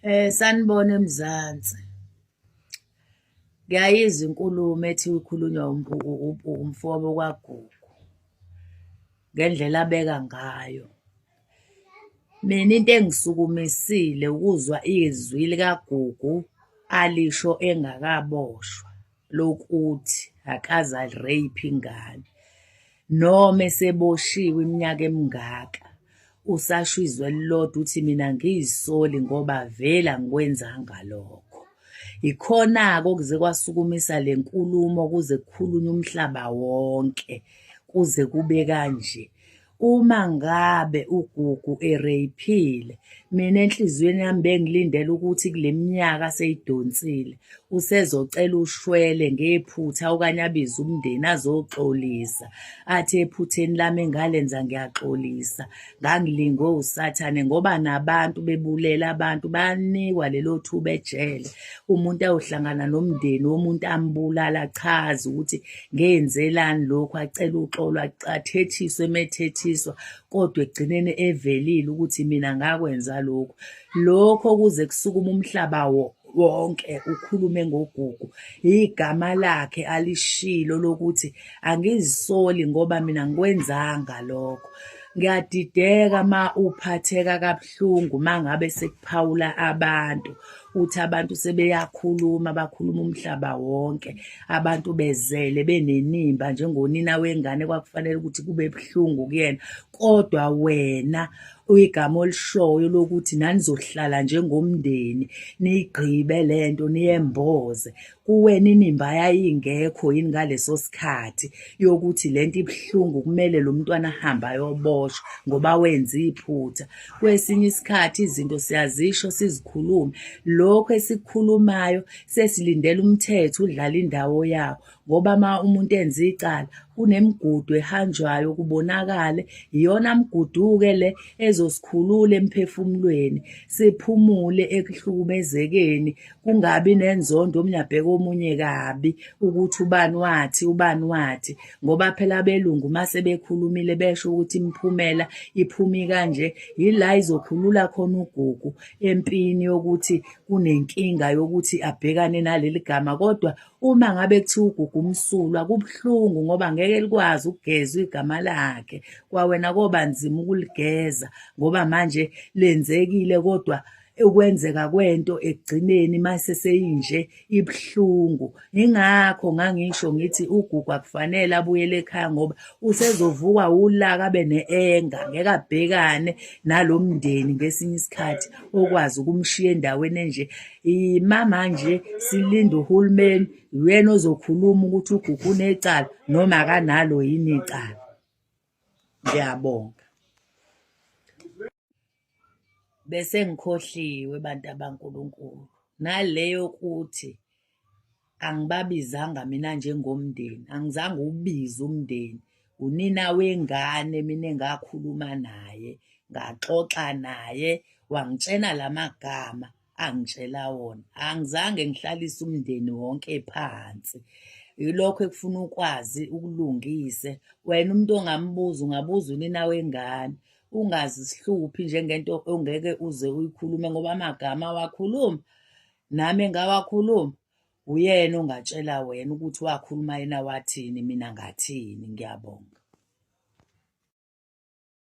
Sanibona eMzansi. Ngiyayizwa inkulumo ethi ikhulunywa umfobo kwaGugu ngendlela abeka ngayo. Mina into engisukumisile ukuzwa izwi likaGugu alisho engakaboshwa lokuthi akaze a-rape ingane noma eseboshiwe iminyaka emingaka. Usasho izwi elilodwa uthi mina ngiyisoli ngoba vele angikwenzanga lokho. Ikhona-ke okuze kwasukumisa le nkulumo kuze kukhulunywe umhlaba wonke kuze kube kanje. Uma ngabe uGugu ereyphile, mina enhliziyweni yami bengilindele ukuthi kule minyaka seyidonsile usezocela ushwele ngephutha okanye abize umndeni azoxolisa. Athi ephutheni lami engalenza ngiyaxolisa, ngangilingwe usathane ngoba nabantu bebulela abantu bayanikwa lelo thuba ejele. Umuntu ayohlangana nomndeni womuntu ambulala achaze ukuthi ngenzelani lokhu, acele uxolo, athethiswe methethiswa, kodwa ekugcineni evelile ukuthi mina ngakwenza lokhu. Lokho kuze kusukume umhlaba wonke ukhulume ngoGugu. Igama lakhe alishilo lokuthi angizisoli ngoba mina angikwenzanga lokho. Ngiyadideka ma uphatheka kabuhlungu mangabe sekuphawula abantu, uthi abantu sebeyakhuluma bakhuluma umhlaba wonke, abantu bezele benenimba njengonina wengane kwakufanele ukuthi kube buhlungu kuyena, kodwa wena uyigama olishoyo lokuthi nanizohlala njengomndeni niyigqibe lento niyemboze. Kuwena inimba yayingekho yini ngaleso sikhathi yokuthi lento ibuhlungu kumele lo mntwana ahambe ayoboshwa ngoba wenza iphutha. Kwesinye isikhathi izinto siyazisho sizikhulume, lokho esikukhulumayo sesilindele umthetho udlala indawo yawo ngoba ma umuntu enza icala kunemigudu ehanjwayo kubonakale. Iyona migudu-ke le ezosikhulula emphefumulweni, siphumule ekuhlukumezekeni, kungabi nenzondo omunye abheke omunye kabi ukuthi ubani wathi ubani wathi, ngoba phela abelungu mase bekhulumile besho ukuthi imiphumela iphumi kanje. Yila izokhulula khona uGugu empini yokuthi kunenkinga yokuthi abhekane naleli gama. Kodwa uma ngabe kuthiwa uGugu umsulwa kubuhlungu ngoba ngeke likwazi ukugeza igama lakhe. Kwawena koba nzima ukuligeza ngoba manje lenzekile, kodwa ukwenzeka kwento ekugcineni mase seyinje ibuhlungu. Ingakho ngangisho ngithi uGugu akufanele abuyele ekhaya ngoba usezovukwa ulaka abe ne-enga, ngeke abhekane nalo mndeni ngesinye isikhathi okwazi ukumshiya endaweni enje. Manje silinde uhulumeni, uyena ozokhuluma ukuthi uGugu unecala noma akanalo yini icala. Ngiyabonga. Bese ngikhohliwe bantu abankulunkulu naleyo yokuthi angibabizanga mina njengomndeni, angizange ubize umndeni. Unina wengane mina engakhuluma naye, ngaxoxa naye, wangitshela lamagama angitshela wona. Angizange ngihlalise umndeni wonke phansi. Yilokho ekufuna ukwazi ukulungise. Wena umuntu ongambuza ungabuza unina wengane, ungazi sihluphi njengento ongeke uze uyikhulume ngoba amagama wakhuluma nami engawakhuluma. Uyena ongatshela wena ukuthi wakhuluma yena wathini mina ngathini. Ngiyabonga.